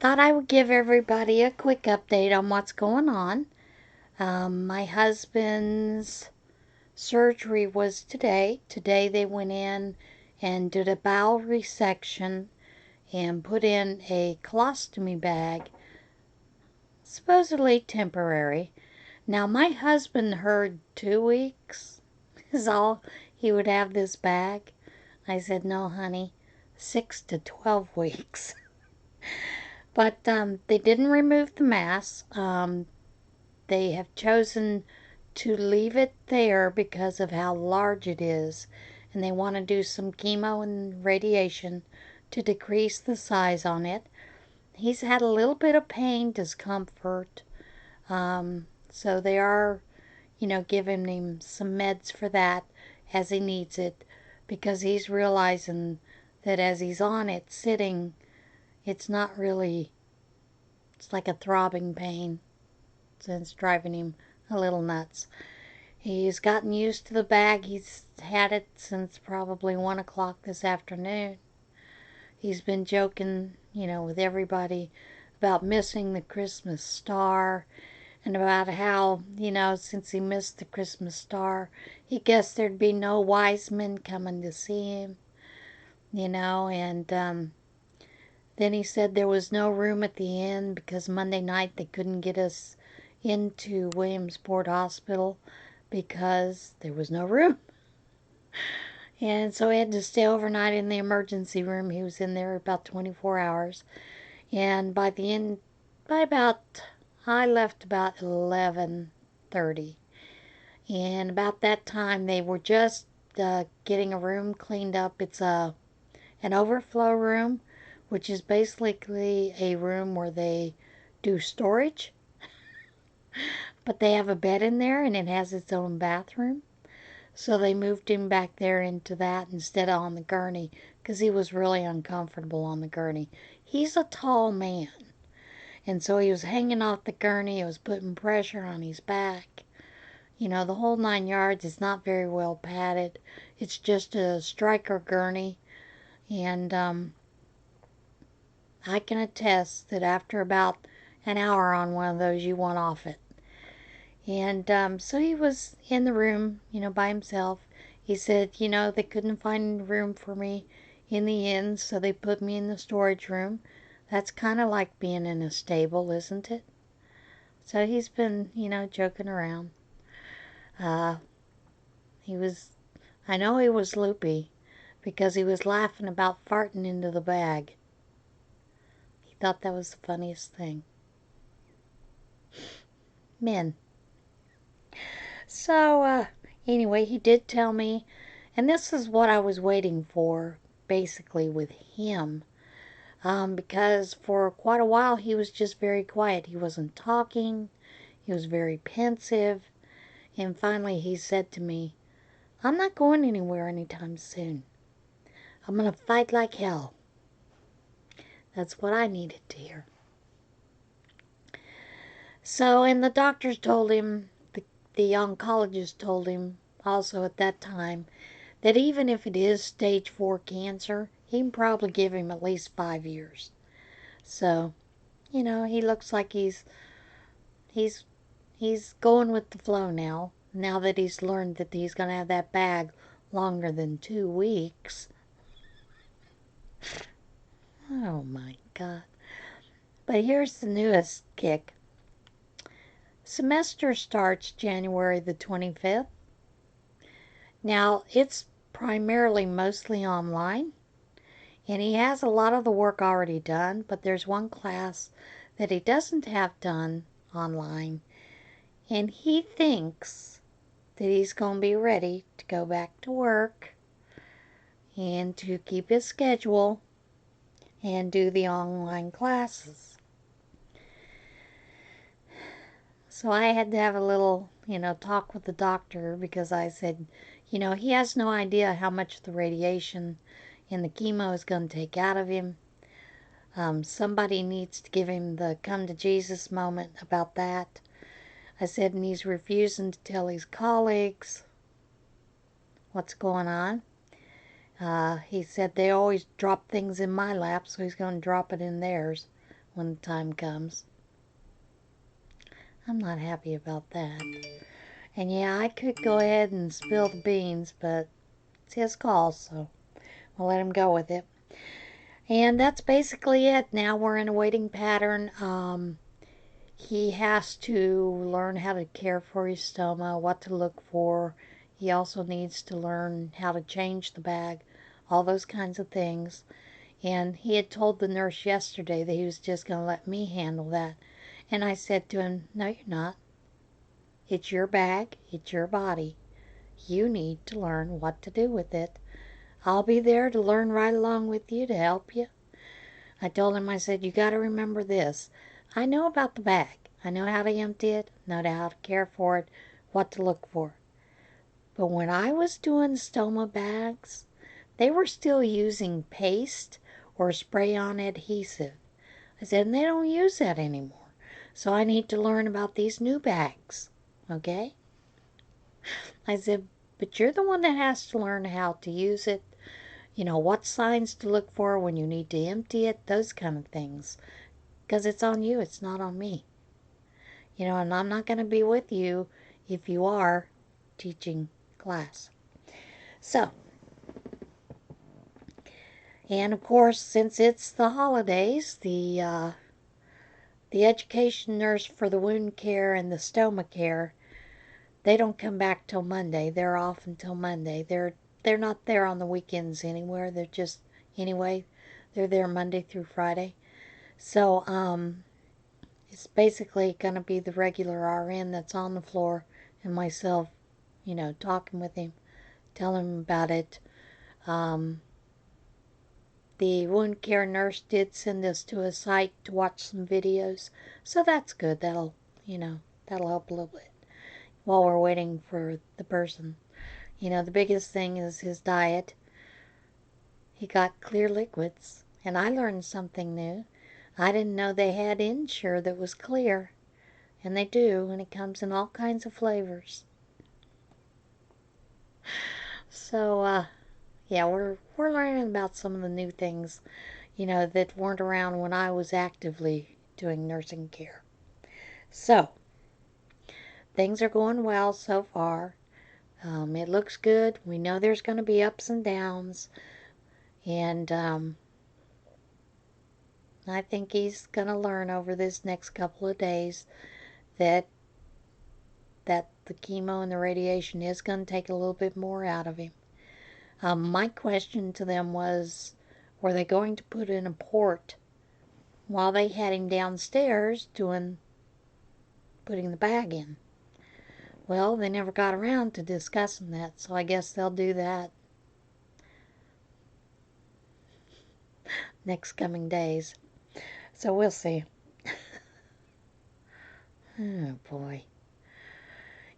Thought I would give everybody a quick update on what's going on. My husband's surgery was today. Today they went in and did a bowel resection and put in a colostomy bag, supposedly temporary. Now my husband heard 2 weeks is all he would have this bag. I said, no, honey, 6 to 12 weeks. But they didn't remove the mass. They have chosen to leave it there because of how large it is. And they want to do some chemo and radiation to decrease the size on it. He's had a little bit of pain, discomfort. So they are, giving him some meds for that as he needs it. Because he's realizing that as he's on it, sitting, it's not really, it's like a throbbing pain. So it's driving him a little nuts. He's gotten used to the bag. He's had it since probably 1 o'clock this afternoon. He's been joking, with everybody about missing the Christmas star and about how, since he missed the Christmas star, he guessed there'd be no wise men coming to see him, and then he said there was no room at the inn because Monday night they couldn't get us into Williamsport Hospital because there was no room. And so he had to stay overnight in the emergency room. He was in there about 24 hours. And by about, I left about 11:30. And about that time they were just getting a room cleaned up. It's an overflow room, which is basically a room where they do storage. But they have a bed in there and it has its own bathroom. So they moved him back there into that instead of on the gurney because he was really uncomfortable on the gurney. He's a tall man. And so he was hanging off the gurney. It was putting pressure on his back. The whole 9 yards is not very well padded. It's just a striker gurney. And I can attest that after about an hour on one of those, you want off it. And so he was in the room, by himself. He said, they couldn't find room for me in the inn, so they put me in the storage room. That's kind of like being in a stable, isn't it? So he's been, joking around. I know he was loopy because he was laughing about farting into the bag. He thought that was the funniest thing. Men. So, anyway, he did tell me, and this is what I was waiting for, basically, with him. Because for quite a while he was just very quiet. He wasn't talking. He was very pensive. And finally he said to me, I'm not going anywhere anytime soon. I'm going to fight like hell. That's what I needed to hear. So, and the doctors told him, the oncologist told him also at that time, that even if it is stage 4 cancer, he can probably give him at least 5 years. So, he looks like he's going with the flow now that he's learned that he's going to have that bag longer than 2 weeks. Oh my God. But here's the newest kick. Semester starts January the 25th. Now, it's primarily mostly online, and he has a lot of the work already done, but there's one class that he doesn't have done online, and he thinks that he's going to be ready to go back to work and to keep his schedule and do the online classes. So I had to have a little, talk with the doctor because I said, he has no idea how much the radiation and the chemo is going to take out of him. Somebody needs to give him the come to Jesus moment about that. I said, and he's refusing to tell his colleagues what's going on. He said they always drop things in my lap, so he's going to drop it in theirs. when the time comes. I'm not happy about that. And yeah, I could go ahead and spill the beans, but it's his call, so we'll let him go with it. And that's basically it. Now we're in a waiting pattern. He has to learn how to care for his stoma, what to look for. He also needs to learn how to change the bag, all those kinds of things. And he had told the nurse yesterday that he was just going to let me handle that. And I said to him, no, you're not. It's your bag. It's your body. You need to learn what to do with it. I'll be there to learn right along with you to help you. I told him, I said, you got to remember this. I know about the bag. I know how to empty it, know how to care for it, what to look for. But when I was doing stoma bags, they were still using paste or spray-on adhesive. I said, and they don't use that anymore. So I need to learn about these new bags, okay? I said, but you're the one that has to learn how to use it, you know, what signs to look for when you need to empty it, those kind of things. Because it's on you, it's not on me. You know, and I'm not going to be with you if you are teaching class. So, and of course, since it's the holidays, the education nurse for the wound care and the stoma care, they don't come back till Monday. They're off until Monday. They're not there on the weekends anywhere. They're just, anyway, they're there Monday through Friday. So, it's basically going to be the regular RN that's on the floor and myself, you know, talking with him, telling him about it. The wound care nurse did send us to a site to watch some videos, so that's good. That'll, you know, that'll help a little bit while we're waiting for the person. You know, the biggest thing is his diet. He got clear liquids, and I learned something new. I didn't know they had Ensure that was clear, and they do, and it comes in all kinds of flavors. So, yeah, we're learning about some of the new things, you know, that weren't around when I was actively doing nursing care. So, things are going well so far. It looks good. We know there's going to be ups and downs, and I think he's going to learn over this next couple of days that the chemo and the radiation is going to take a little bit more out of him. My question to them was, were they going to put in a port while they had him downstairs putting the bag in? Well, they never got around to discussing that, so I guess they'll do that next coming days. So we'll see. Oh boy.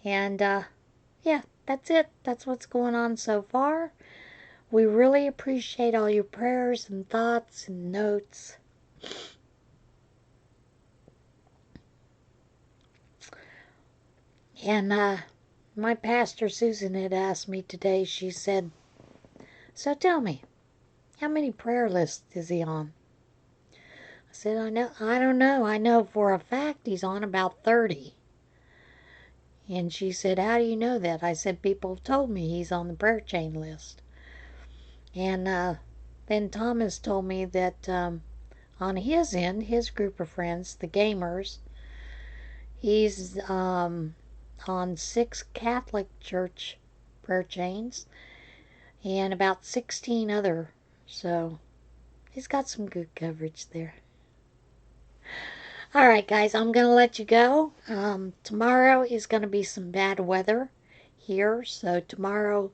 And yeah, that's it. That's what's going on so far. We really appreciate all your prayers and thoughts and notes. And my pastor Susan had asked me today, she said, so tell me, how many prayer lists is he on? I said, I don't know. I know for a fact he's on about 30. And she said, how do you know that? I said, people have told me he's on the prayer chain list. And then Thomas told me that on his end, his group of friends, the gamers, he's on 6 Catholic church prayer chains and about 16 other. So he's got some good coverage there. Alright guys, I'm going to let you go. Tomorrow is going to be some bad weather here. So tomorrow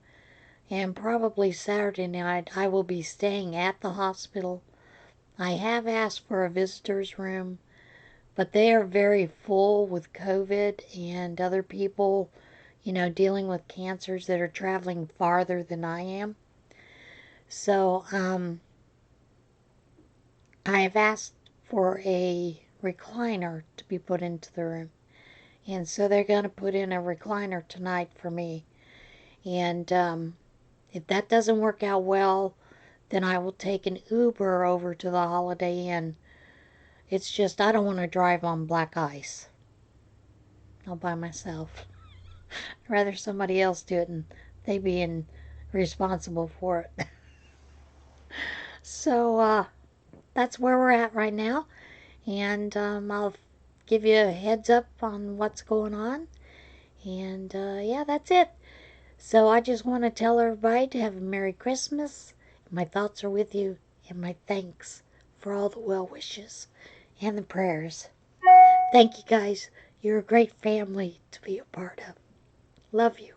and probably Saturday night I will be staying at the hospital. I have asked for a visitor's room, but they are very full with COVID and other people, you know, dealing with cancers that are traveling farther than I am. So, I have asked for a recliner to be put into the room. And so they're going to put in a recliner tonight for me. And if that doesn't work out well, then I will take an Uber over to the Holiday Inn It's just I don't want to drive on black ice all by myself. I'd rather somebody else do it and they being responsible for it. So that's where we're at right now. And I'll give you a heads up on what's going on. And yeah, that's it. So I just want to tell everybody to have a Merry Christmas. My thoughts are with you, and my thanks for all the well wishes and the prayers. Thank you guys. You're a great family to be a part of. Love you.